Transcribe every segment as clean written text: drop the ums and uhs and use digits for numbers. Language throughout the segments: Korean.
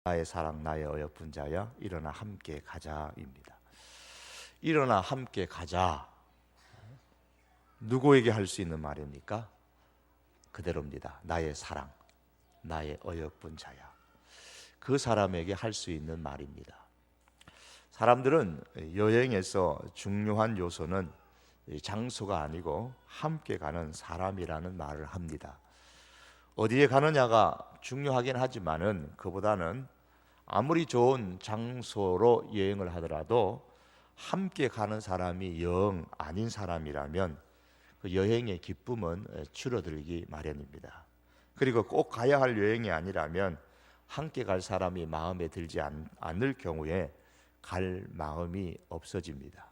나의 사랑 나의 어여쁜 자야 일어나 함께 가자입니다. 일어나 함께 가자. 누구에게 할 수 있는 말입니까? 그대로입니다. 나의 사랑 나의 어여쁜 자야. 그 사람에게 할 수 있는 말입니다. 사람들은 여행에서 중요한 요소는 장소가 아니고 함께 가는 사람이라는 말을 합니다. 어디에 가느냐가 중요하긴 하지만은 그보다는 아무리 좋은 장소로 여행을 하더라도 함께 가는 사람이 영 아닌 사람이라면 그 여행의 기쁨은 줄어들기 마련입니다. 그리고 꼭 가야 할 여행이 아니라면 함께 갈 사람이 마음에 들지 않을 경우에 갈 마음이 없어집니다.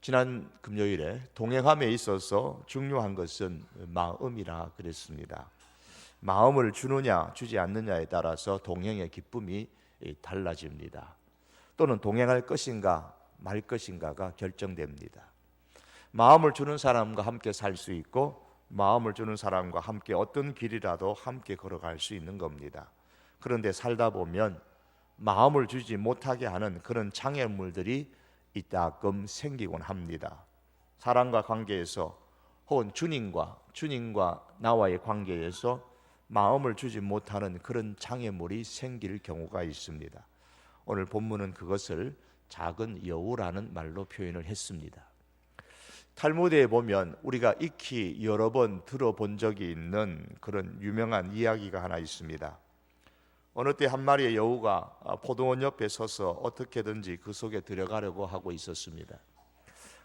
지난 금요일에 동행함에 있어서 중요한 것은 마음이라 그랬습니다. 마음을 주느냐 주지 않느냐에 따라서 동행의 기쁨이 달라집니다. 또는 동행할 것인가 말 것인가가 결정됩니다. 마음을 주는 사람과 함께 살 수 있고 마음을 주는 사람과 함께 어떤 길이라도 함께 걸어갈 수 있는 겁니다. 그런데 살다 보면 마음을 주지 못하게 하는 그런 장애물들이 이따금 생기곤 합니다. 사람과 관계에서 혹은 주님과 나와의 관계에서 마음을 주지 못하는 그런 장애물이 생길 경우가 있습니다. 오늘 본문은 그것을 작은 여우라는 말로 표현을 했습니다. 탈무드에 보면 우리가 익히 여러 번 들어본 적이 있는 그런 유명한 이야기가 하나 있습니다. 어느 때 한 마리의 여우가 포도원 옆에 서서 어떻게든지 그 속에 들어가려고 하고 있었습니다.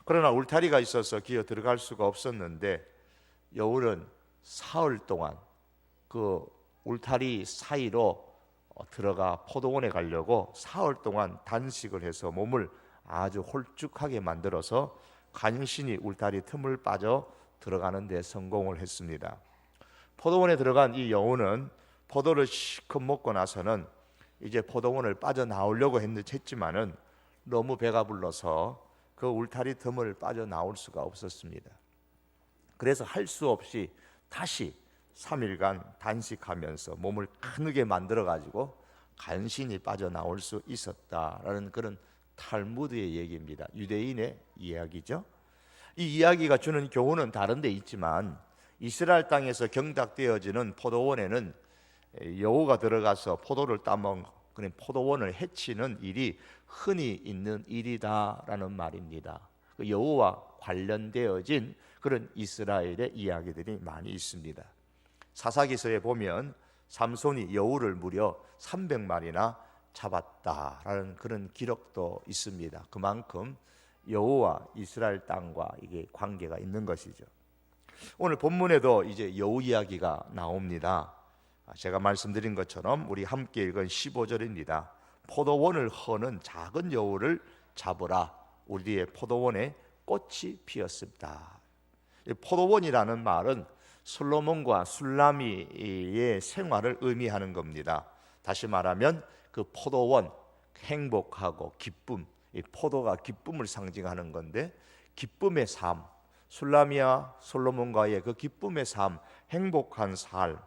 그러나 울타리가 있어서 기어 들어갈 수가 없었는데 여우는 사흘 동안 그 울타리 사이로 들어가 포도원에 가려고 사흘 동안 단식을 해서 몸을 아주 홀쭉하게 만들어서 간신히 울타리 틈을 빠져 들어가는 데 성공을 했습니다. 포도원에 들어간 이 여우는 포도를 실컷 먹고 나서는 이제 포도원을 빠져나오려고 했지만은 너무 배가 불러서 그 울타리 틈을 빠져나올 수가 없었습니다. 그래서 할 수 없이 다시 3일간 단식하면서 몸을 크게 만들어가지고 간신히 빠져나올 수 있었다라는 그런 탈무드의 얘기입니다. 유대인의 이야기죠. 이 이야기가 주는 교훈은 다른 데 있지만 이스라엘 땅에서 경작되어지는 포도원에는 여우가 들어가서 포도를 따먹는 포도원을 해치는 일이 흔히 있는 일이다라는 말입니다. 그 여우와 관련되어진 그런 이스라엘의 이야기들이 많이 있습니다. 사사기서에 보면 삼손이 여우를 무려 300마리나 잡았다라는 그런 기록도 있습니다. 그만큼 여우와 이스라엘 땅과 이게 관계가 있는 것이죠. 오늘 본문에도 이제 여우 이야기가 나옵니다. 제가 말씀드린 것처럼 우리 함께 읽은 15절입니다. 포도원을 허는 작은 여우를 잡으라. 우리의 포도원에 꽃이 피었습니다. 포도원이라는 말은 솔로몬과 술라미의 생활을 의미하는 겁니다. 다시 말하면 그 포도원, 행복하고 기쁨, 이 포도가 기쁨을 상징하는 건데 기쁨의 삶, 술라미와 솔로몬과의 그 기쁨의 삶, 행복한 삶,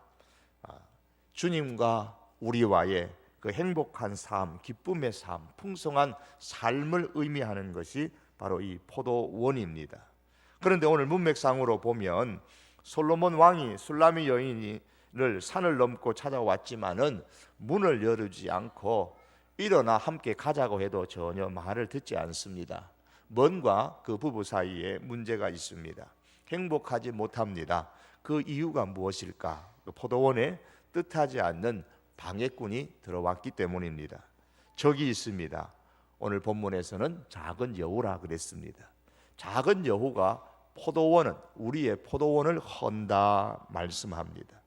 주님과 우리와의 그 행복한 삶, 기쁨의 삶, 풍성한 삶을 의미하는 것이 바로 이 포도원입니다. 그런데 오늘 문맥상으로 보면 솔로몬 왕이 술라미 여인을 산을 넘고 찾아왔지만은 문을 열지 않고 일어나 함께 가자고 해도 전혀 말을 듣지 않습니다. 뭔가 그 부부 사이에 문제가 있습니다. 행복하지 못합니다. 그 이유가 무엇일까? 그 포도원에 뜻하지 않는 방해꾼이 들어왔기 때문입니다. 적이 있습니다. 오늘 본문에서는 작은 여우라 그랬습니다. 작은 여우가 포도원은 우리의 포도원을 헌다 말씀합니다.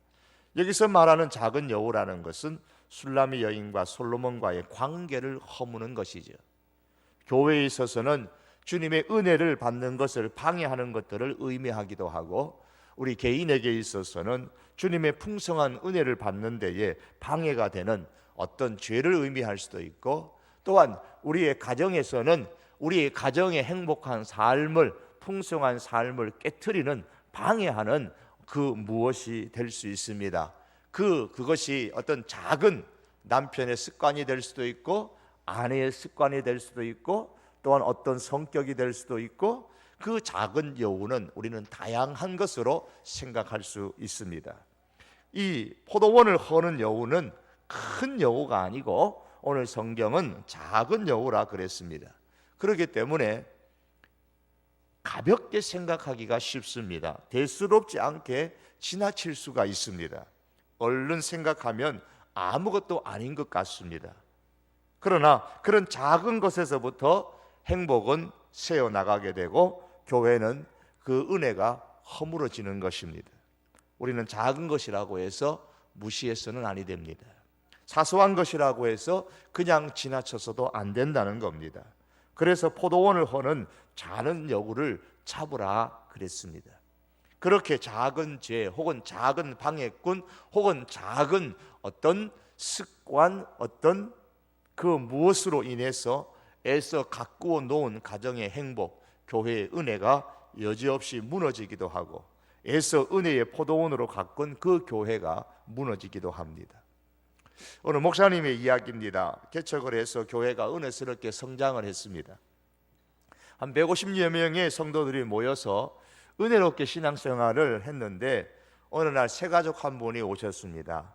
여기서 말하는 작은 여우라는 것은 술라미 여인과 솔로몬과의 관계를 허무는 것이죠. 교회에 있어서는 주님의 은혜를 받는 것을 방해하는 것들을 의미하기도 하고 우리 개인에게 있어서는 주님의 풍성한 은혜를 받는 데에 방해가 되는 어떤 죄를 의미할 수도 있고 또한 우리의 가정에서는 우리의 가정의 행복한 삶을 풍성한 삶을 깨트리는 방해하는 그 무엇이 될 수 있습니다. 그것이 어떤 작은 남편의 습관이 될 수도 있고 아내의 습관이 될 수도 있고 또한 어떤 성격이 될 수도 있고 그 작은 여우는 우리는 다양한 것으로 생각할 수 있습니다. 이 포도원을 허는 여우는 큰 여우가 아니고 오늘 성경은 작은 여우라 그랬습니다. 그렇기 때문에 가볍게 생각하기가 쉽습니다. 대수롭지 않게 지나칠 수가 있습니다. 얼른 생각하면 아무것도 아닌 것 같습니다. 그러나 그런 작은 것에서부터 행복은 새어나가게 되고 교회는 그 은혜가 허물어지는 것입니다. 우리는 작은 것이라고 해서 무시해서는 아니 됩니다. 사소한 것이라고 해서 그냥 지나쳐서도 안 된다는 겁니다. 그래서 포도원을 허는 작은 여우를 잡으라 그랬습니다. 그렇게 작은 죄 혹은 작은 방해꾼 혹은 작은 어떤 습관 어떤 그 무엇으로 인해서 애써 가꾸어 놓은 가정의 행복, 교회의 은혜가 여지없이 무너지기도 하고 애써 은혜의 포도원으로 가꾼 그 교회가 무너지기도 합니다. 오늘 목사님의 이야기입니다. 개척을 해서 교회가 은혜스럽게 성장을 했습니다. 한 150여 명의 성도들이 모여서 은혜롭게 신앙생활을 했는데 어느 날 새 가족 한 분이 오셨습니다.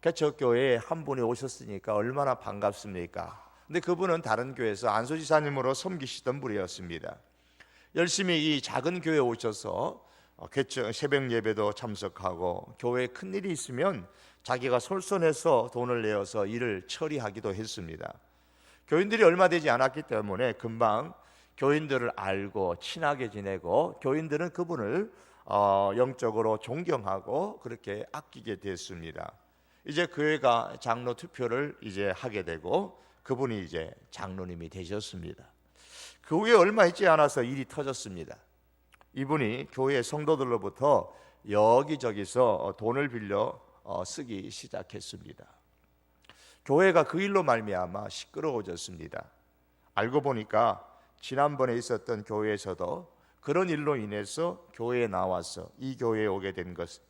개척교회에 한 분이 오셨으니까 얼마나 반갑습니까? 근데 그분은 다른 교회에서 안수지사님으로 섬기시던 분이었습니다. 열심히 이 작은 교회에 오셔서 개척 새벽 예배도 참석하고 교회에 큰일이 있으면 자기가 솔선해서 돈을 내어서 일을 처리하기도 했습니다. 교인들이 얼마 되지 않았기 때문에 금방 교인들을 알고 친하게 지내고 교인들은 그분을 영적으로 존경하고 그렇게 아끼게 됐습니다. 이제 교회가 장로 투표를 이제 하게 되고 그분이 이제 장로님이 되셨습니다. 그 후에 얼마 있지 않아서 일이 터졌습니다. 이분이 교회 성도들로부터 여기저기서 돈을 빌려 쓰기 시작했습니다. 교회가 그 일로 말미암아 시끄러워졌습니다. 알고 보니까 지난번에 있었던 교회에서도 그런 일로 인해서 교회에 나와서 이 교회에 오게 된 것,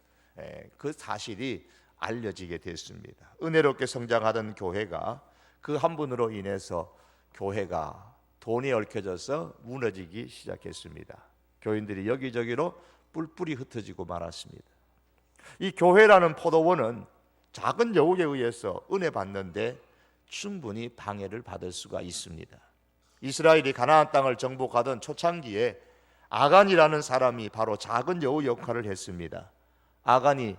그 사실이 알려지게 됐습니다. 은혜롭게 성장하던 교회가 그 한 분으로 인해서 교회가 돈이 얽혀져서 무너지기 시작했습니다. 교인들이 여기저기로 뿔뿔이 흩어지고 말았습니다. 이 교회라는 포도원은 작은 여우에 의해서 은혜 받는데 충분히 방해를 받을 수가 있습니다. 이스라엘이 가나안 땅을 정복하던 초창기에 아간이라는 사람이 바로 작은 여우 역할을 했습니다. 아간이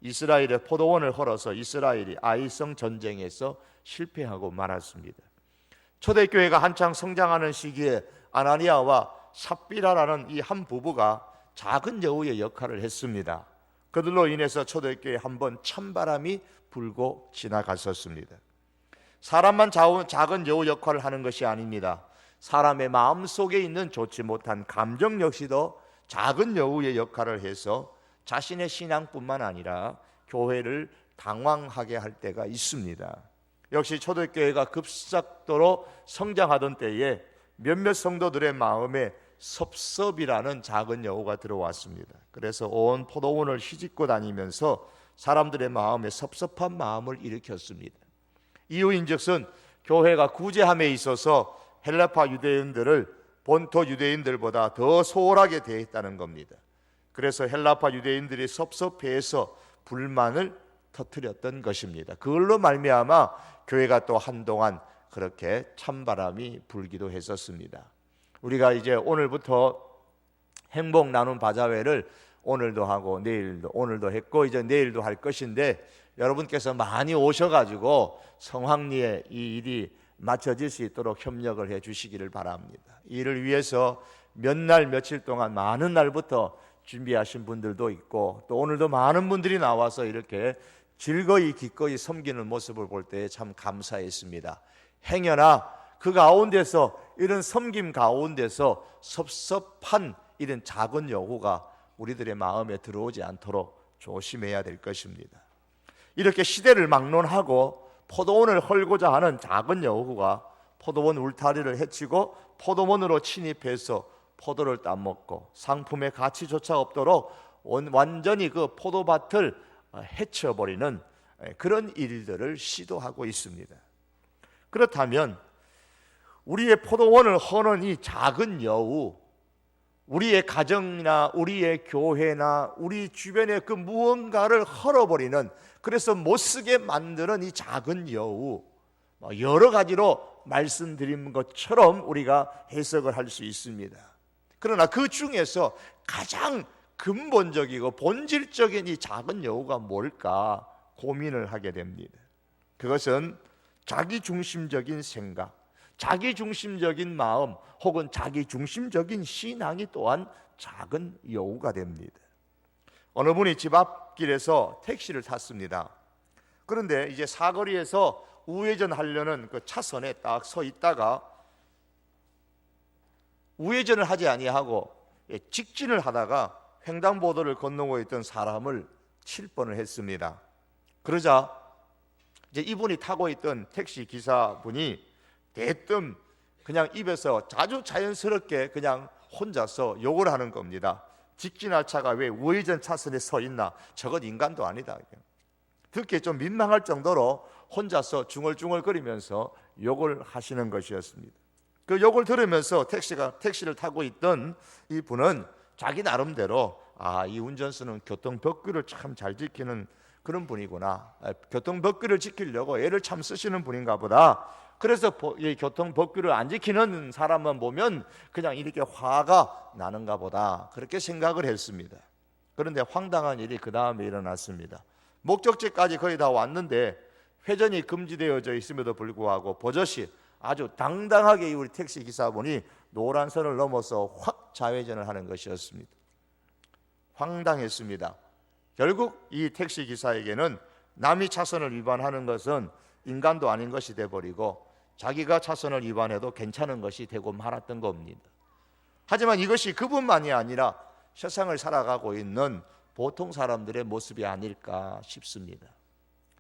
이스라엘의 포도원을 헐어서 이스라엘이 아이성 전쟁에서 실패하고 말았습니다. 초대교회가 한창 성장하는 시기에 아나니아와 삽비라라는 이 한 부부가 작은 여우의 역할을 했습니다. 그들로 인해서 초대교회에 한번 찬바람이 불고 지나갔었습니다. 사람만 작은 여우 역할을 하는 것이 아닙니다. 사람의 마음속에 있는 좋지 못한 감정 역시도 작은 여우의 역할을 해서 자신의 신앙뿐만 아니라 교회를 당황하게 할 때가 있습니다. 역시 초대교회가 급속도로 성장하던 때에 몇몇 성도들의 마음에 섭섭이라는 작은 여우가 들어왔습니다. 그래서 온 포도원을 휘짓고 다니면서 사람들의 마음에 섭섭한 마음을 일으켰습니다. 이유인즉슨 교회가 구제함에 있어서 헬라파 유대인들을 본토 유대인들보다 더 소홀하게 대했다는 겁니다. 그래서 헬라파 유대인들이 섭섭해서 불만을 터뜨렸던 것입니다. 그걸로 말미암아 교회가 또 한동안 그렇게 찬바람이 불기도 했었습니다. 우리가 이제 오늘부터 행복 나눔 바자회를 오늘도 하고 내일도 오늘도 했고 이제 내일도 할 것인데 여러분께서 많이 오셔가지고 성황리에 이 일이 마쳐질 수 있도록 협력을 해 주시기를 바랍니다. 이를 위해서 몇 날 며칠 동안 많은 날부터 준비하신 분들도 있고 또 오늘도 많은 분들이 나와서 이렇게 즐거이 기꺼이 섬기는 모습을 볼 때 참 감사했습니다. 행여나 그 가운데서 이런 섬김 가운데서 섭섭한 이런 작은 여우가 우리들의 마음에 들어오지 않도록 조심해야 될 것입니다. 이렇게 시대를 막론하고 포도원을 헐고자 하는 작은 여우가 포도원 울타리를 해치고 포도원으로 침입해서 포도를 따먹고 상품의 가치조차 없도록 완전히 그 포도밭을 해쳐버리는 그런 일들을 시도하고 있습니다. 그렇다면 우리의 포도원을 허는 이 작은 여우, 우리의 가정이나 우리의 교회나 우리 주변의 그 무언가를 헐어버리는, 그래서 못쓰게 만드는 이 작은 여우, 여러 가지로 말씀드린 것처럼 우리가 해석을 할 수 있습니다. 그러나 그 중에서 가장 근본적이고 본질적인 이 작은 여우가 뭘까 고민을 하게 됩니다. 그것은 자기중심적인 생각, 자기중심적인 마음, 혹은 자기중심적인 신앙이 또한 작은 여우가 됩니다. 어느 분이 집 앞길에서 택시를 탔습니다. 그런데 이제 사거리에서 우회전 하려는 그 차선에 딱 서 있다가 우회전을 하지 아니하고 직진을 하다가 횡단보도를 건너고 있던 사람을 칠 뻔을 했습니다. 그러자 이제 이분이 타고 있던 택시 기사분이 대뜸 그냥 입에서 아주 자연스럽게 그냥 혼자서 욕을 하는 겁니다. 직진할 차가 왜 우회전 차선에 서 있나? 저건 인간도 아니다. 듣기에 좀 민망할 정도로 혼자서 중얼중얼거리면서 욕을 하시는 것이었습니다. 그 욕을 들으면서 택시를 타고 있던 이 분은 자기 나름대로 이 운전수는 교통법규를 참 잘 지키는 그런 분이구나, 교통법규를 지키려고 애를 참 쓰시는 분인가 보다, 그래서 이 교통법규를 안 지키는 사람만 보면 그냥 이렇게 화가 나는가 보다, 그렇게 생각을 했습니다. 그런데 황당한 일이 그 다음에 일어났습니다. 목적지까지 거의 다 왔는데 회전이 금지되어져 있음에도 불구하고 버젓이 아주 당당하게 우리 택시 기사분이 노란선을 넘어서 확 좌회전을 하는 것이었습니다. 황당했습니다. 결국 이 택시 기사에게는 남이 차선을 위반하는 것은 인간도 아닌 것이 돼버리고 자기가 차선을 위반해도 괜찮은 것이 되고 말았던 겁니다. 하지만 이것이 그분만이 아니라 세상을 살아가고 있는 보통 사람들의 모습이 아닐까 싶습니다.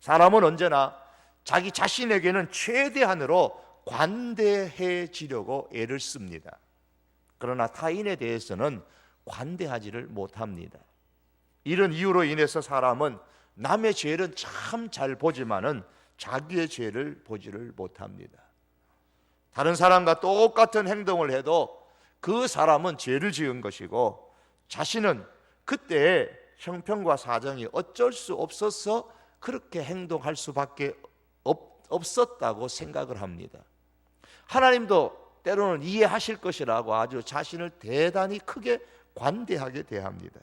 사람은 언제나 자기 자신에게는 최대한으로 관대해지려고 애를 씁니다. 그러나 타인에 대해서는 관대하지를 못합니다. 이런 이유로 인해서 사람은 남의 죄를 참 잘 보지만은 자기의 죄를 보지를 못합니다. 다른 사람과 똑같은 행동을 해도 그 사람은 죄를 지은 것이고 자신은 그때의 형편과 사정이 어쩔 수 없어서 그렇게 행동할 수밖에 없었다고 생각을 합니다. 하나님도 때로는 이해하실 것이라고 아주 자신을 대단히 크게 관대하게 대합니다.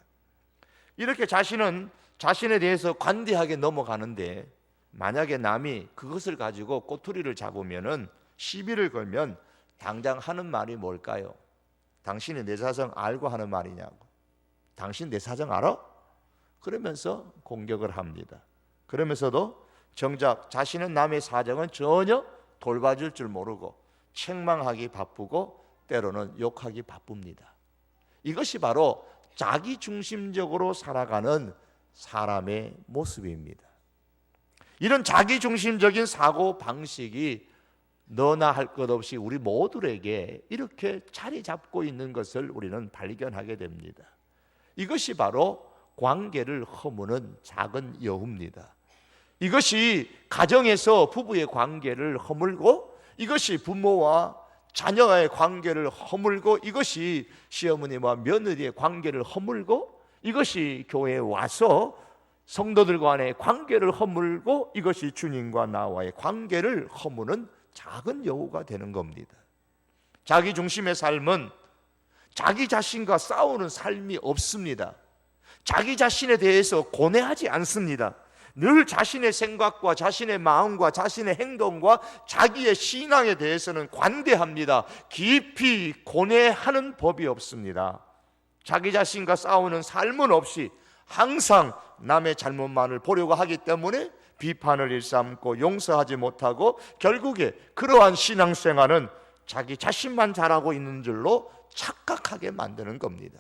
이렇게 자신은 자신에 대해서 관대하게 넘어가는데 만약에 남이 그것을 가지고 꼬투리를 잡으면은 시비를 걸면 당장 하는 말이 뭘까요? 당신이 내 사정 알고 하는 말이냐고. 당신 내 사정 알아? 그러면서 공격을 합니다. 그러면서도 정작 자신은 남의 사정은 전혀 돌봐줄 줄 모르고 책망하기 바쁘고 때로는 욕하기 바쁩니다. 이것이 바로 자기중심적으로 살아가는 사람의 모습입니다. 이런 자기중심적인 사고 방식이 너나 할 것 없이 우리 모두에게 이렇게 자리 잡고 있는 것을 우리는 발견하게 됩니다. 이것이 바로 관계를 허무는 작은 여우입니다. 이것이 가정에서 부부의 관계를 허물고, 이것이 부모와 자녀와의 관계를 허물고, 이것이 시어머니와 며느리의 관계를 허물고, 이것이 교회에 와서 성도들 간의 관계를 허물고, 이것이 주님과 나와의 관계를 허무는 작은 여우가 되는 겁니다. 자기 중심의 삶은 자기 자신과 싸우는 삶이 없습니다. 자기 자신에 대해서 고뇌하지 않습니다. 늘 자신의 생각과 자신의 마음과 자신의 행동과 자기의 신앙에 대해서는 관대합니다. 깊이 고뇌하는 법이 없습니다. 자기 자신과 싸우는 삶은 없이 항상 남의 잘못만을 보려고 하기 때문에 비판을 일삼고 용서하지 못하고 결국에 그러한 신앙생활은 자기 자신만 잘하고 있는 줄로 착각하게 만드는 겁니다.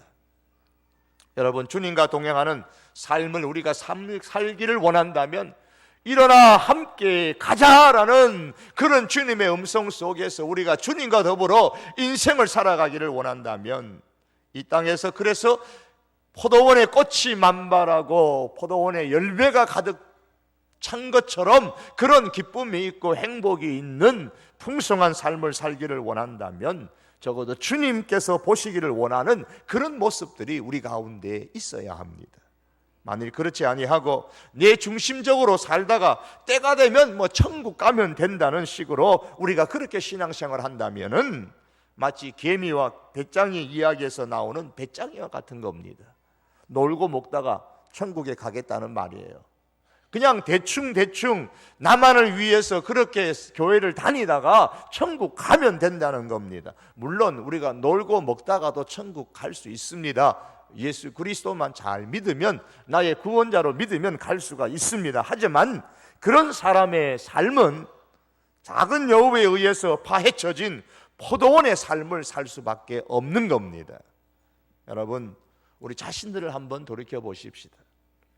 여러분, 주님과 동행하는 삶을 우리가 살기를 원한다면 일어나 함께 가자라는 그런 주님의 음성 속에서 우리가 주님과 더불어 인생을 살아가기를 원한다면 이 땅에서 그래서 포도원에 꽃이 만발하고 포도원에 열매가 가득 찬 것처럼 그런 기쁨이 있고 행복이 있는 풍성한 삶을 살기를 원한다면 적어도 주님께서 보시기를 원하는 그런 모습들이 우리 가운데 있어야 합니다. 만일 그렇지 아니하고 내 중심적으로 살다가 때가 되면 천국 가면 된다는 식으로 우리가 그렇게 신앙생활을 한다면은 마치 개미와 배짱이 이야기에서 나오는 배짱이와 같은 겁니다. 놀고 먹다가 천국에 가겠다는 말이에요. 그냥 대충 나만을 위해서 그렇게 교회를 다니다가 천국 가면 된다는 겁니다. 물론 우리가 놀고 먹다가도 천국 갈 수 있습니다. 예수 그리스도만 잘 믿으면, 나의 구원자로 믿으면 갈 수가 있습니다. 하지만 그런 사람의 삶은 작은 여우에 의해서 파헤쳐진 포도원의 삶을 살 수밖에 없는 겁니다. 여러분, 우리 자신들을 한번 돌이켜 보십시다.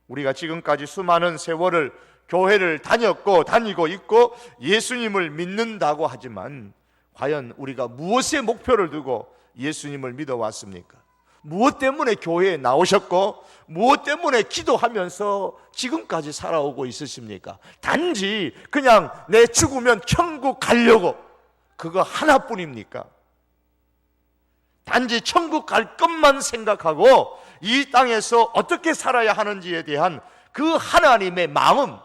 우리가 지금까지 수많은 세월을 교회를 다니고 있고 예수님을 믿는다고 하지만 과연 우리가 무엇에 목표를 두고 예수님을 믿어왔습니까? 무엇 때문에 교회에 나오셨고 무엇 때문에 기도하면서 지금까지 살아오고 있으십니까? 단지 그냥 내 죽으면 천국 가려고 그거 하나뿐입니까? 단지 천국 갈 것만 생각하고 이 땅에서 어떻게 살아야 하는지에 대한 그 하나님의 마음,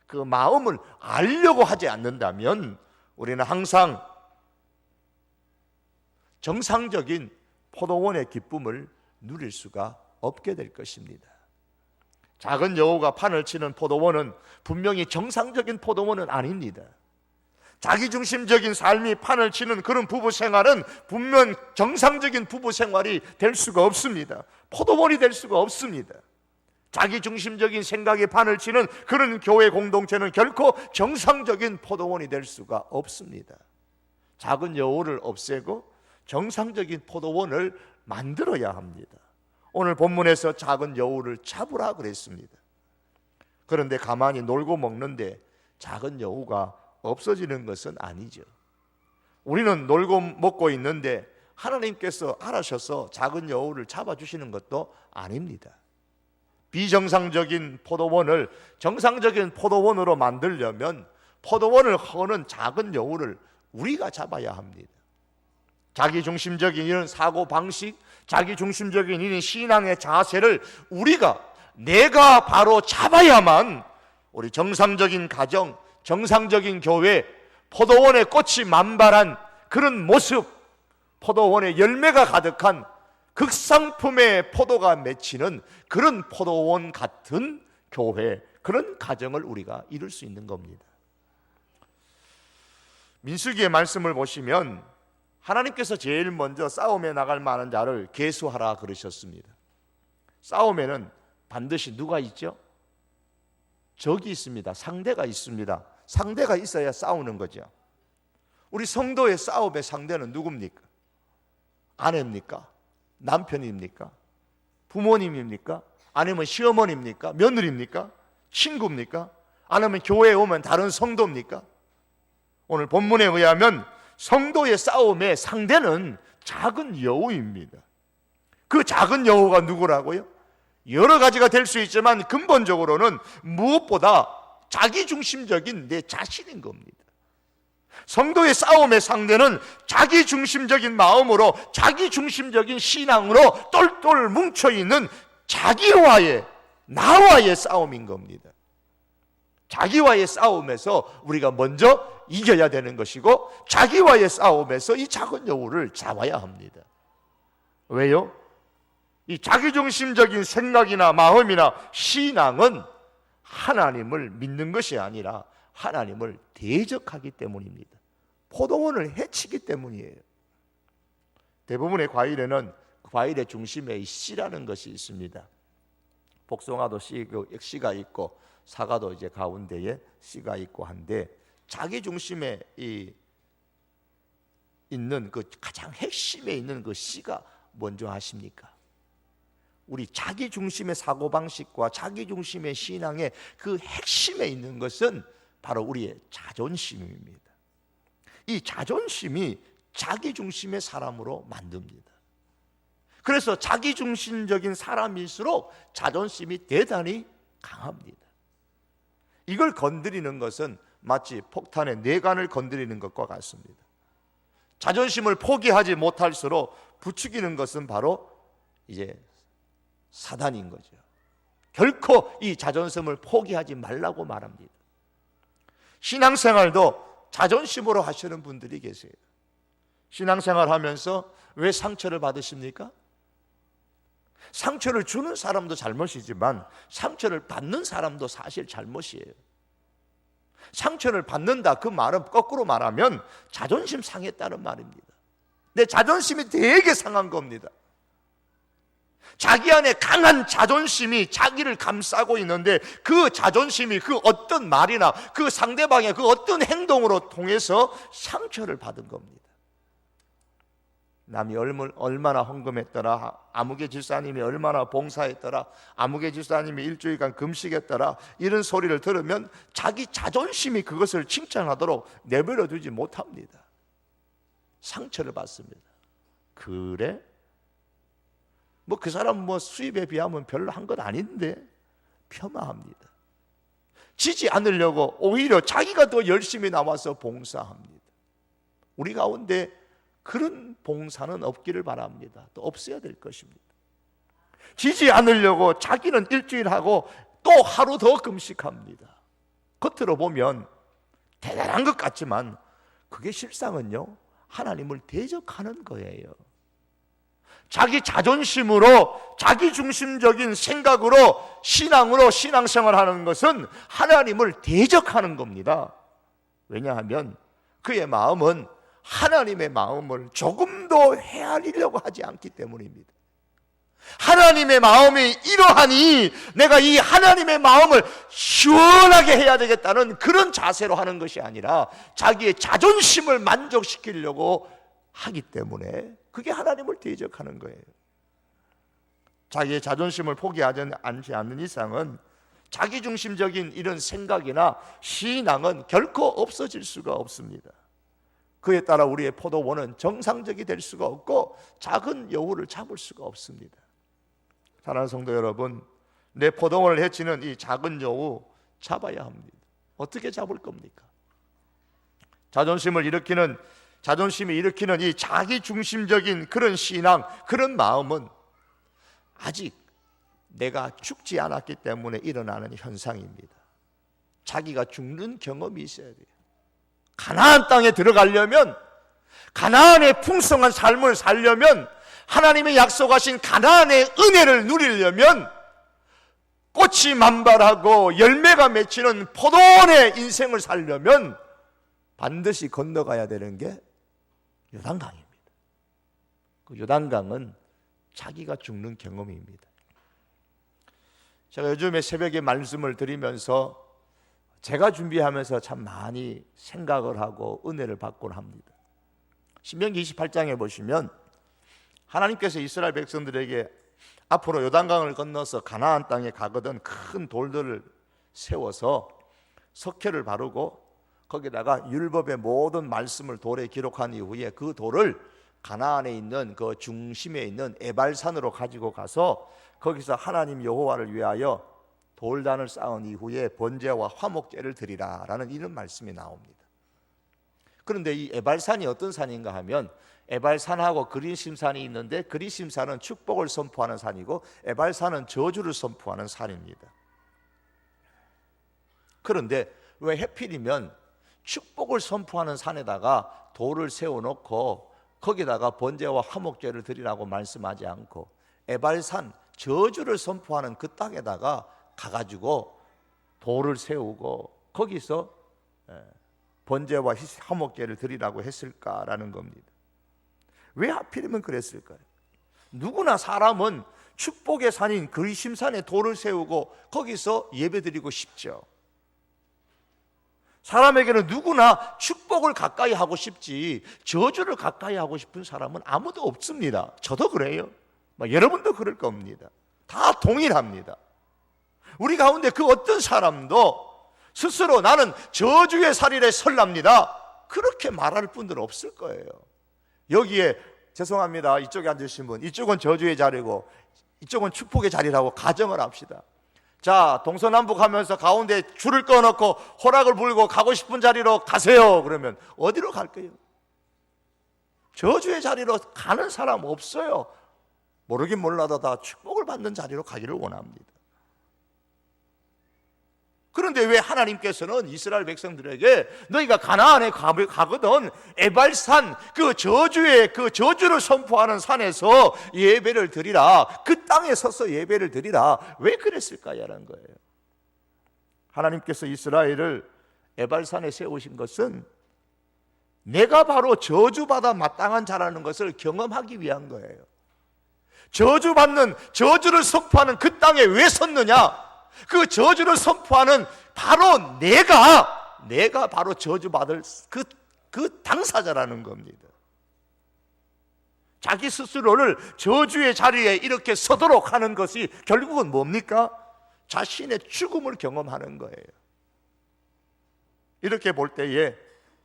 그 마음을 알려고 하지 않는다면 우리는 항상 정상적인 포도원의 기쁨을 누릴 수가 없게 될 것입니다. 작은 여우가 판을 치는 포도원은 분명히 정상적인 포도원은 아닙니다. 자기중심적인 삶이 판을 치는 그런 부부 생활은 분명 정상적인 부부 생활이 될 수가 없습니다. 포도원이 될 수가 없습니다. 자기중심적인 생각에 판을 치는 그런 교회 공동체는 결코 정상적인 포도원이 될 수가 없습니다. 작은 여우를 없애고 정상적인 포도원을 만들어야 합니다. 오늘 본문에서 작은 여우를 잡으라 그랬습니다. 그런데 가만히 놀고 먹는데 작은 여우가 없어지는 것은 아니죠. 우리는 놀고 먹고 있는데 하나님께서 알아셔서 작은 여우를 잡아주시는 것도 아닙니다. 비정상적인 포도원을 정상적인 포도원으로 만들려면 포도원을 허는 작은 여우를 우리가 잡아야 합니다. 자기중심적인 이런 사고방식, 자기중심적인 이런 신앙의 자세를 내가 바로 잡아야만 우리 정상적인 가정, 정상적인 교회, 포도원에 꽃이 만발한 그런 모습, 포도원에 열매가 가득한 극상품의 포도가 맺히는 그런 포도원 같은 교회, 그런 가정을 우리가 이룰 수 있는 겁니다. 민수기의 말씀을 보시면 하나님께서 제일 먼저 싸움에 나갈 만한 자를 계수하라 그러셨습니다. 싸움에는 반드시 누가 있죠? 적이 있습니다. 상대가 있습니다. 상대가 있어야 싸우는 거죠. 우리 성도의 싸움의 상대는 누굽니까? 아내입니까? 남편입니까? 부모님입니까? 아니면 시어머니입니까? 며느리입니까? 친구입니까? 아니면 교회에 오면 다른 성도입니까? 오늘 본문에 의하면 성도의 싸움의 상대는 작은 여우입니다. 그 작은 여우가 누구라고요? 여러 가지가 될 수 있지만 근본적으로는 무엇보다 자기중심적인 내 자신인 겁니다. 성도의 싸움의 상대는 자기중심적인 마음으로, 자기중심적인 신앙으로 똘똘 뭉쳐있는 나와의 싸움인 겁니다. 자기와의 싸움에서 우리가 먼저 이겨야 되는 것이고, 자기와의 싸움에서 이 작은 여우를 잡아야 합니다. 왜요? 이 자기중심적인 생각이나 마음이나 신앙은 하나님을 믿는 것이 아니라 하나님을 대적하기 때문입니다. 포도원을 해치기 때문이에요. 대부분의 과일에는 과일의 중심에 이 씨라는 것이 있습니다. 복숭아도 씨가 있고 사과도 이제 가운데에 씨가 있고 한데, 자기 중심에 있는 그 가장 핵심에 있는 그 씨가 뭔지 아십니까? 우리 자기 중심의 사고방식과 자기 중심의 신앙의 그 핵심에 있는 것은 바로 우리의 자존심입니다. 이 자존심이 자기 중심의 사람으로 만듭니다. 그래서 자기중심적인 사람일수록 자존심이 대단히 강합니다. 이걸 건드리는 것은 마치 폭탄의 내관을 건드리는 것과 같습니다. 자존심을 포기하지 못할수록 부추기는 것은 바로 이제 사단인 거죠. 결코 이 자존심을 포기하지 말라고 말합니다. 신앙생활도 자존심으로 하시는 분들이 계세요. 신앙생활 하면서 왜 상처를 받으십니까? 상처를 주는 사람도 잘못이지만 상처를 받는 사람도 사실 잘못이에요. 상처를 받는다, 그 말은 거꾸로 말하면 자존심 상했다는 말입니다. 내 자존심이 되게 상한 겁니다. 자기 안에 강한 자존심이 자기를 감싸고 있는데 그 자존심이 그 어떤 말이나 그 상대방의 그 어떤 행동으로 통해서 상처를 받은 겁니다. 남이 얼마나 헌금했더라, 아무개 집사님이 얼마나 봉사했더라, 아무개 집사님이 일주일간 금식했더라, 이런 소리를 들으면 자기 자존심이 그것을 칭찬하도록 내버려 두지 못합니다. 상처를 받습니다. 그래? 뭐 그 사람 수입에 비하면 별로 한 건 아닌데 폄하합니다. 지지 않으려고 오히려 자기가 더 열심히 나와서 봉사합니다. 우리 가운데 그런 봉사는 없기를 바랍니다. 또 없어야 될 것입니다. 지지 않으려고 자기는 일주일하고 또 하루 더 금식합니다. 겉으로 보면 대단한 것 같지만 그게 실상은요, 하나님을 대적하는 거예요. 자기 자존심으로, 자기 중심적인 생각으로, 신앙으로 신앙생활하는 것은 하나님을 대적하는 겁니다. 왜냐하면 그의 마음은 하나님의 마음을 조금도 헤아리려고 하지 않기 때문입니다. 하나님의 마음이 이러하니 내가 이 하나님의 마음을 시원하게 해야 되겠다는 그런 자세로 하는 것이 아니라 자기의 자존심을 만족시키려고 하기 때문에 그게 하나님을 대적하는 거예요. 자기의 자존심을 포기하지 않는 이상은 자기중심적인 이런 생각이나 신앙은 결코 없어질 수가 없습니다. 그에 따라 우리의 포도원은 정상적이 될 수가 없고 작은 여우를 잡을 수가 없습니다. 사랑하는 성도 여러분, 내 포도원을 해치는 이 작은 여우 잡아야 합니다. 어떻게 잡을 겁니까? 자존심이 일으키는 이 자기중심적인 그런 신앙, 그런 마음은 아직 내가 죽지 않았기 때문에 일어나는 현상입니다. 자기가 죽는 경험이 있어야 돼요. 가나안 땅에 들어가려면, 가나안의 풍성한 삶을 살려면, 하나님의 약속하신 가나안의 은혜를 누리려면 꽃이 만발하고 열매가 맺히는 포도원의 인생을 살려면 반드시 건너가야 되는 게 요단강입니다. 그 요단강은 자기가 죽는 경험입니다. 제가 요즘에 새벽에 말씀을 드리면서 제가 준비하면서 참 많이 생각을 하고 은혜를 받곤 합니다. 신명기 28장에 보시면 하나님께서 이스라엘 백성들에게 앞으로 요단강을 건너서 가나안 땅에 가거든 큰 돌들을 세워서 석회를 바르고 거기다가 율법의 모든 말씀을 돌에 기록한 이후에 그 돌을 가나안에 있는 그 중심에 있는 에발산으로 가지고 가서 거기서 하나님 여호와를 위하여 돌단을 쌓은 이후에 번제와 화목제를 드리라라는 이런 말씀이 나옵니다. 그런데 이 에발산이 어떤 산인가 하면 에발산하고 그리심산이 있는데 그리심산은 축복을 선포하는 산이고 에발산은 저주를 선포하는 산입니다. 그런데 왜 하필이면 축복을 선포하는 산에다가 돌을 세워놓고 거기다가 번제와 화목제를 드리라고 말씀하지 않고 에발산 저주를 선포하는 그 땅에다가 가가지고 돌을 세우고 거기서 번제와 화목제를 드리라고 했을까라는 겁니다. 왜 하필이면 그랬을까요? 누구나 사람은 축복의 산인 그리심산에 돌을 세우고 거기서 예배드리고 싶죠. 사람에게는 누구나 축복을 가까이 하고 싶지 저주를 가까이 하고 싶은 사람은 아무도 없습니다. 저도 그래요. 여러분도 그럴 겁니다. 다 동일합니다. 우리 가운데 그 어떤 사람도 스스로 나는 저주의 살인에 설납니다 그렇게 말할 분들은 없을 거예요. 여기에 죄송합니다. 이쪽에 앉으신 분, 이쪽은 저주의 자리고 이쪽은 축복의 자리라고 가정을 합시다. 자, 동서남북 하면서 가운데 줄을 꺼놓고 호락을 불고 가고 싶은 자리로 가세요. 그러면 어디로 갈까요? 저주의 자리로 가는 사람 없어요. 모르긴 몰라도 다 축복을 받는 자리로 가기를 원합니다. 그런데 왜 하나님께서는 이스라엘 백성들에게 너희가 가나안에 가거든 에발산 그 저주를 선포하는 산에서 예배를 드리라, 그 땅에 서서 예배를 드리라, 왜 그랬을까요라는 거예요. 하나님께서 이스라엘을 에발산에 세우신 것은 내가 바로 저주받아 마땅한 자라는 것을 경험하기 위한 거예요. 저주를 선포하는 그 땅에 왜 섰느냐? 그 저주를 선포하는 바로 내가 바로 저주받을 그 당사자라는 겁니다. 자기 스스로를 저주의 자리에 이렇게 서도록 하는 것이 결국은 뭡니까? 자신의 죽음을 경험하는 거예요. 이렇게 볼 때에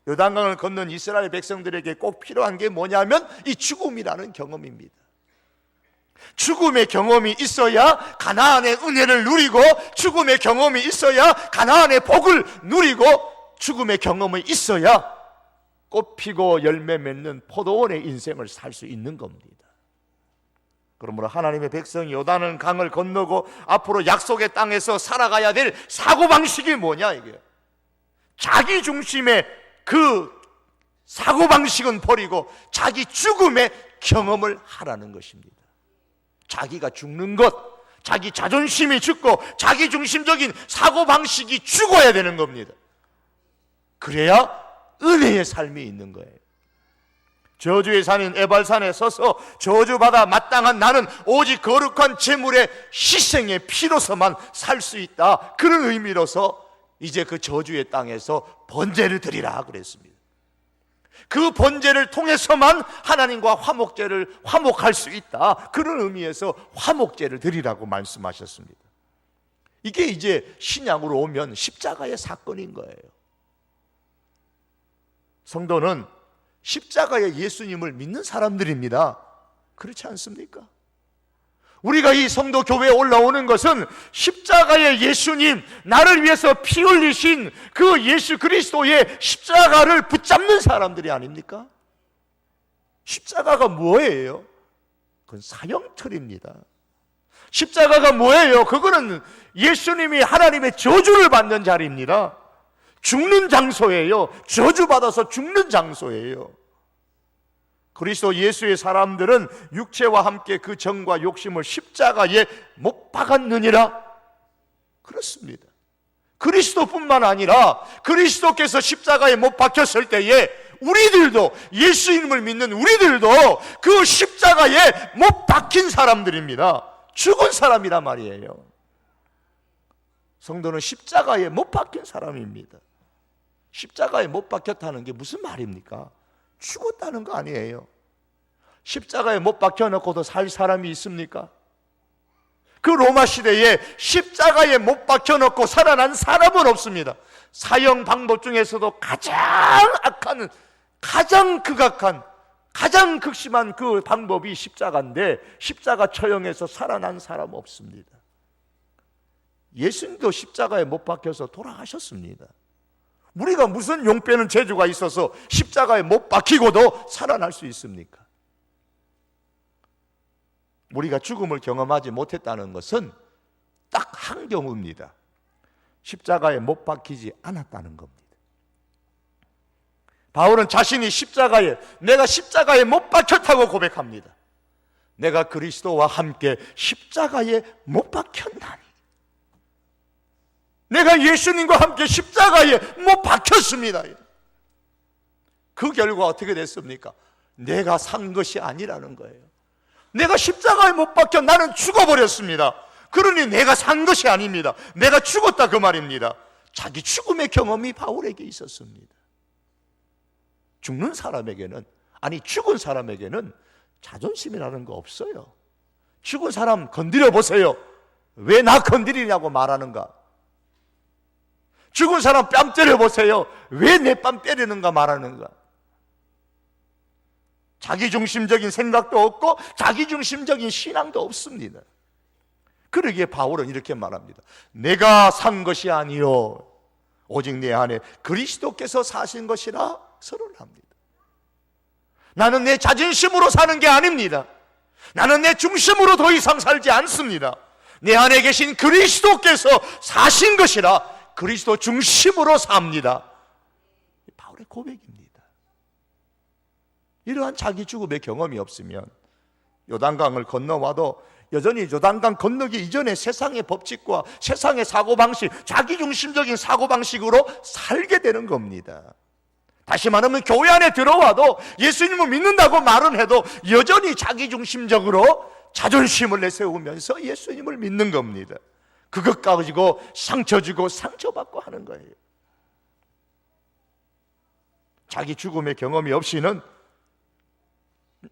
요단강을 건넌 이스라엘 백성들에게 꼭 필요한 게 뭐냐면 이 죽음이라는 경험입니다. 죽음의 경험이 있어야 가나안의 은혜를 누리고, 죽음의 경험이 있어야 가나안의 복을 누리고, 죽음의 경험이 있어야 꽃피고 열매 맺는 포도원의 인생을 살 수 있는 겁니다. 그러므로 하나님의 백성이 요단을 강을 건너고 앞으로 약속의 땅에서 살아가야 될 사고방식이 뭐냐, 이게 자기 중심의 그 사고방식은 버리고 자기 죽음의 경험을 하라는 것입니다. 자기가 죽는 것, 자기 자존심이 죽고 자기 중심적인 사고방식이 죽어야 되는 겁니다. 그래야 은혜의 삶이 있는 거예요. 저주의 산인 에발산에 서서 저주받아 마땅한 나는 오직 거룩한 제물의 희생의 피로서만 살 수 있다, 그런 의미로서 이제 그 저주의 땅에서 번제를 드리라 그랬습니다. 그 번제를 통해서만 하나님과 화목할 수 있다, 그런 의미에서 화목제를 드리라고 말씀하셨습니다. 이게 이제 신약으로 오면 십자가의 사건인 거예요. 성도는 십자가의 예수님을 믿는 사람들입니다. 그렇지 않습니까? 우리가 이 성도 교회에 올라오는 것은 십자가의 예수님, 나를 위해서 피 흘리신 그 예수 그리스도의 십자가를 붙잡는 사람들이 아닙니까? 십자가가 뭐예요? 그건 사형틀입니다. 십자가가 뭐예요? 그거는 예수님이 하나님의 저주를 받는 자리입니다. 죽는 장소예요. 저주받아서 죽는 장소예요. 그리스도 예수의 사람들은 육체와 함께 그 정과 욕심을 십자가에 못 박았느니라. 그렇습니다. 그리스도뿐만 아니라 그리스도께서 십자가에 못 박혔을 때에 우리들도, 예수님을 믿는 우리들도 그 십자가에 못 박힌 사람들입니다. 죽은 사람이란 말이에요. 성도는 십자가에 못 박힌 사람입니다. 십자가에 못 박혔다는 게 무슨 말입니까? 죽었다는 거 아니에요. 십자가에 못 박혀놓고도 살 사람이 있습니까? 그 로마 시대에 십자가에 못 박혀놓고 살아난 사람은 없습니다. 사형 방법 중에서도 가장 악한, 가장 극악한, 가장 극심한 그 방법이 십자가인데 십자가 처형에서 살아난 사람 없습니다. 예수님도 십자가에 못 박혀서 돌아가셨습니다. 우리가 무슨 용 빼는 재주가 있어서 십자가에 못 박히고도 살아날 수 있습니까? 우리가 죽음을 경험하지 못했다는 것은 딱 한 경우입니다. 십자가에 못 박히지 않았다는 겁니다. 바울은 자신이 내가 십자가에 못 박혔다고 고백합니다. 내가 그리스도와 함께 십자가에 못 박혔나니, 내가 예수님과 함께 십자가에 못 박혔습니다. 그 결과 어떻게 됐습니까? 내가 산 것이 아니라는 거예요. 내가 십자가에 못 박혀 나는 죽어버렸습니다. 그러니 내가 산 것이 아닙니다. 내가 죽었다, 그 말입니다. 자기 죽음의 경험이 바울에게 있었습니다. 죽은 사람에게는 자존심이라는 거 없어요. 죽은 사람 건드려 보세요. 왜 나 건드리냐고 말하는가? 죽은 사람 뺨 때려보세요. 왜 내 뺨 때리는가 말하는가? 자기중심적인 생각도 없고 자기중심적인 신앙도 없습니다. 그러기에 바울은 이렇게 말합니다. 내가 산 것이 아니요 오직 내 안에 그리스도께서 사신 것이라 선언합니다. 나는 내 자존심으로 사는 게 아닙니다. 나는 내 중심으로 더 이상 살지 않습니다. 내 안에 계신 그리스도께서 사신 것이라 그리스도 중심으로 삽니다. 바울의 고백입니다. 이러한 자기 죽음의 경험이 없으면 요단강을 건너와도 여전히 요단강 건너기 이전에 세상의 법칙과 세상의 사고방식, 자기중심적인 사고방식으로 살게 되는 겁니다. 다시 말하면 교회 안에 들어와도 예수님을 믿는다고 말은 해도 여전히 자기중심적으로 자존심을 내세우면서 예수님을 믿는 겁니다. 그것 가지고 상처 주고 상처받고 하는 거예요. 자기 죽음의 경험이 없이는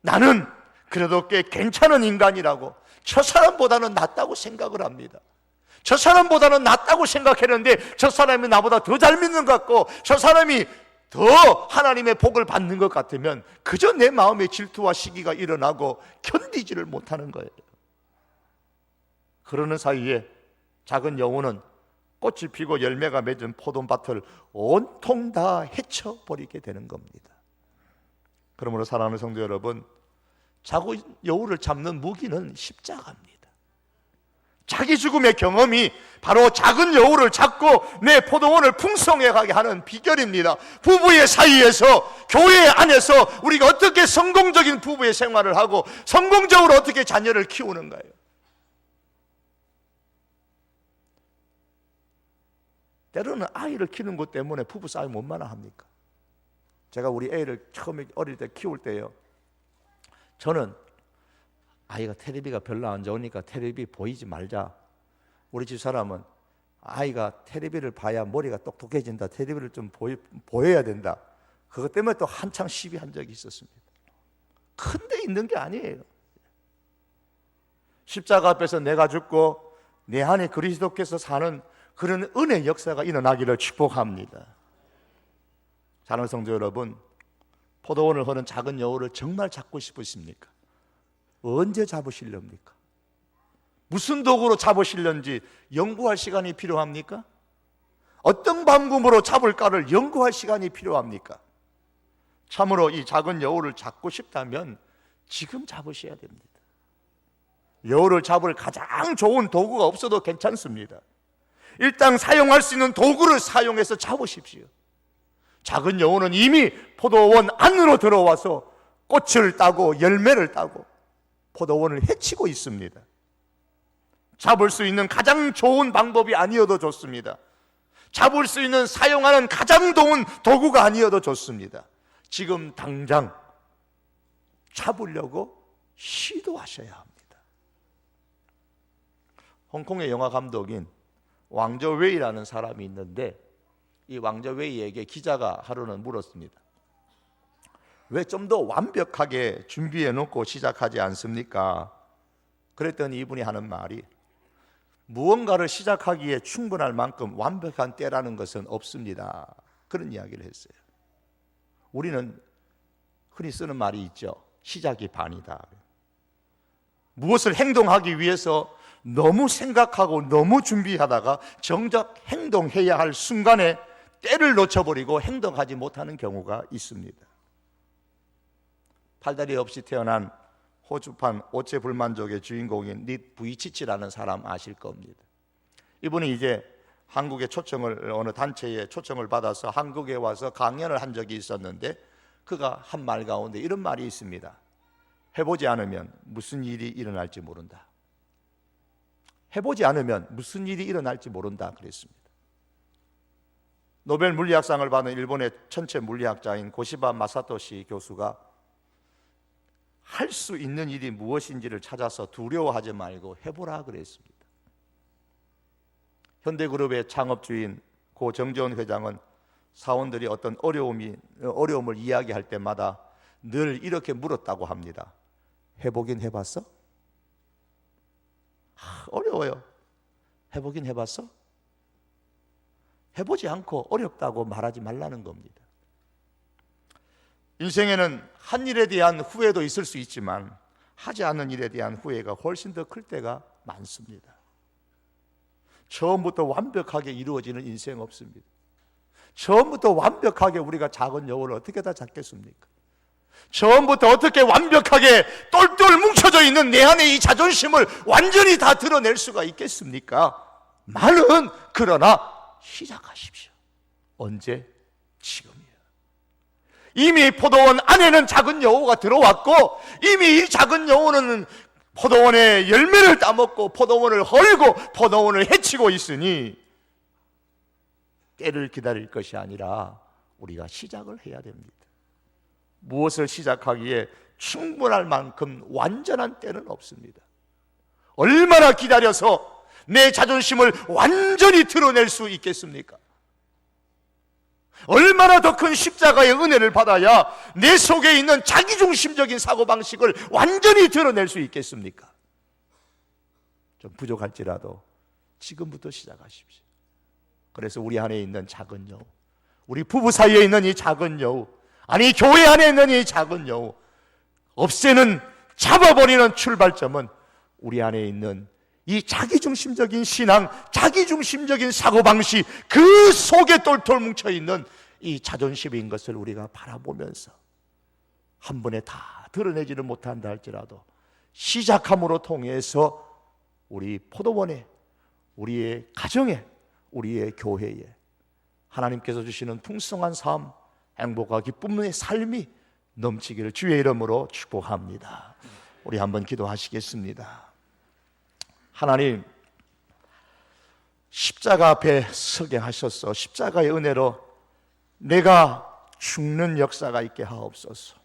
나는 그래도 꽤 괜찮은 인간이라고, 저 사람보다는 낫다고 생각을 합니다. 저 사람보다는 낫다고 생각했는데 저 사람이 나보다 더 잘 믿는 것 같고 저 사람이 더 하나님의 복을 받는 것 같으면 그저 내 마음에 질투와 시기가 일어나고 견디지를 못하는 거예요. 그러는 사이에 작은 여우는 꽃이 피고 열매가 맺은 포도밭을 온통 다 헤쳐버리게 되는 겁니다. 그러므로 사랑하는 성도 여러분, 작은 여우를 잡는 무기는 십자가입니다. 자기 죽음의 경험이 바로 작은 여우를 잡고 내 포도원을 풍성하게 하는 비결입니다. 부부의 사이에서, 교회 안에서 우리가 어떻게 성공적인 부부의 생활을 하고 성공적으로 어떻게 자녀를 키우는가요? 때로는 아이를 키우는 것 때문에 부부 싸움이 얼마나 합니까? 제가 우리 애를 처음에 어릴 때 키울 때요, 저는 아이가 텔레비가 별로 안 좋으니까 텔레비 보이지 말자. 우리 집 사람은 아이가 텔레비를 봐야 머리가 똑똑해진다, 텔레비를 좀 보여야 된다. 그것 때문에 또 한창 시비한 적이 있었습니다. 큰데 있는 게 아니에요. 십자가 앞에서 내가 죽고 내 안에 그리스도께서 사는 그런 은혜 역사가 일어나기를 축복합니다. 사랑하는 성도 여러분, 포도원을 허는 작은 여우를 정말 잡고 싶으십니까? 언제 잡으시렵니까? 무슨 도구로 잡으시려는지 연구할 시간이 필요합니까? 어떤 방법으로 잡을까를 연구할 시간이 필요합니까? 참으로 이 작은 여우를 잡고 싶다면 지금 잡으셔야 됩니다. 여우를 잡을 가장 좋은 도구가 없어도 괜찮습니다. 일단 사용할 수 있는 도구를 사용해서 잡으십시오. 작은 여우는 이미 포도원 안으로 들어와서 꽃을 따고 열매를 따고 포도원을 해치고 있습니다. 잡을 수 있는 가장 좋은 방법이 아니어도 좋습니다. 잡을 수 있는 사용하는 가장 좋은 도구가 아니어도 좋습니다. 지금 당장 잡으려고 시도하셔야 합니다. 홍콩의 영화 감독인 왕저 웨이라는 사람이 있는데, 이 왕저 웨이에게 기자가 하루는 물었습니다. 왜 좀 더 완벽하게 준비해 놓고 시작하지 않습니까? 그랬더니 이분이 하는 말이, 무언가를 시작하기에 충분할 만큼 완벽한 때라는 것은 없습니다. 그런 이야기를 했어요. 우리는 흔히 쓰는 말이 있죠. 시작이 반이다. 무엇을 행동하기 위해서 너무 생각하고 너무 준비하다가 정작 행동해야 할 순간에 때를 놓쳐버리고 행동하지 못하는 경우가 있습니다. 팔다리 없이 태어난 호주판 오체불만족의 주인공인 닛 부이치치라는 사람 아실 겁니다. 이분이 이제 한국의 초청을, 어느 단체에 초청을 받아서 한국에 와서 강연을 한 적이 있었는데, 그가 한 말 가운데 이런 말이 있습니다. 해보지 않으면 무슨 일이 일어날지 모른다. 해보지 않으면 무슨 일이 일어날지 모른다 그랬습니다. 노벨 물리학상을 받은 일본의 천체 물리학자인 고시바 마사토시 교수가 할 수 있는 일이 무엇인지를 찾아서 두려워하지 말고 해보라 그랬습니다. 현대그룹의 창업주인 고 정재원 회장은 사원들이 어떤 어려움을 이야기할 때마다 늘 이렇게 물었다고 합니다. 해보긴 해봤어? 어려워요. 해보긴 해봤어? 해보지 않고 어렵다고 말하지 말라는 겁니다. 인생에는 한 일에 대한 후회도 있을 수 있지만 하지 않는 일에 대한 후회가 훨씬 더 클 때가 많습니다. 처음부터 완벽하게 이루어지는 인생 없습니다. 처음부터 완벽하게 우리가 작은 여우를 어떻게 다 잡겠습니까? 처음부터 어떻게 완벽하게 똘똘 뭉쳐져 있는 내 안의 이 자존심을 완전히 다 드러낼 수가 있겠습니까? 많은, 그러나 시작하십시오. 언제? 지금이에요. 이미 포도원 안에는 작은 여우가 들어왔고, 이미 이 작은 여우는 포도원의 열매를 따먹고 포도원을 헐고 포도원을 해치고 있으니 때를 기다릴 것이 아니라 우리가 시작을 해야 됩니다. 무엇을 시작하기에 충분할 만큼 완전한 때는 없습니다. 얼마나 기다려서 내 자존심을 완전히 드러낼 수 있겠습니까? 얼마나 더 큰 십자가의 은혜를 받아야 내 속에 있는 자기중심적인 사고방식을 완전히 드러낼 수 있겠습니까? 좀 부족할지라도 지금부터 시작하십시오. 그래서 우리 안에 있는 작은 여우, 우리 부부 사이에 있는 이 작은 여우, 아니 교회 안에 있는 이 작은 여우, 없애는, 잡아버리는 출발점은 우리 안에 있는 이 자기중심적인 신앙, 자기중심적인 사고방식, 그 속에 똘똘 뭉쳐있는 이 자존심인 것을 우리가 바라보면서 한 번에 다 드러내지는 못한다 할지라도 시작함으로 통해서 우리 포도원에, 우리의 가정에, 우리의 교회에 하나님께서 주시는 풍성한 삶, 행복과 기쁨의 삶이 넘치기를 주의 이름으로 축복합니다. 우리 한번 기도하시겠습니다. 하나님, 십자가 앞에 서게 하셔서 십자가의 은혜로 내가 죽는 역사가 있게 하옵소서.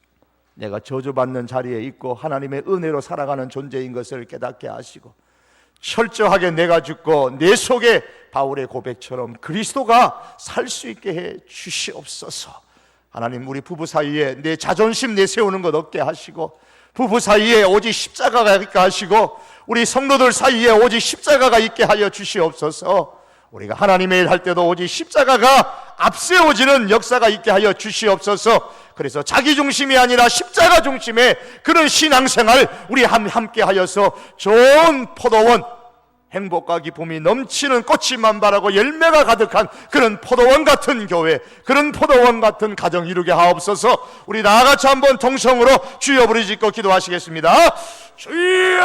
내가 저주받는 자리에 있고 하나님의 은혜로 살아가는 존재인 것을 깨닫게 하시고 철저하게 내가 죽고 내 속에 바울의 고백처럼 그리스도가 살 수 있게 해 주시옵소서. 하나님, 우리 부부 사이에 내 자존심 내세우는 것 없게 하시고, 부부 사이에 오직 십자가가 있게 하시고, 우리 성도들 사이에 오직 십자가가 있게 하여 주시옵소서. 우리가 하나님의 일 할 때도 오직 십자가가 앞세워지는 역사가 있게 하여 주시옵소서. 그래서 자기 중심이 아니라 십자가 중심의 그런 신앙생활 우리 함께 하여서 좋은 포도원, 행복과 기쁨이 넘치는 꽃이 만발하고 열매가 가득한 그런 포도원 같은 교회, 그런 포도원 같은 가정 이루게 하옵소서. 우리 나아같이 한번 통성으로 주여 부르짖고 기도하시겠습니다. 주여!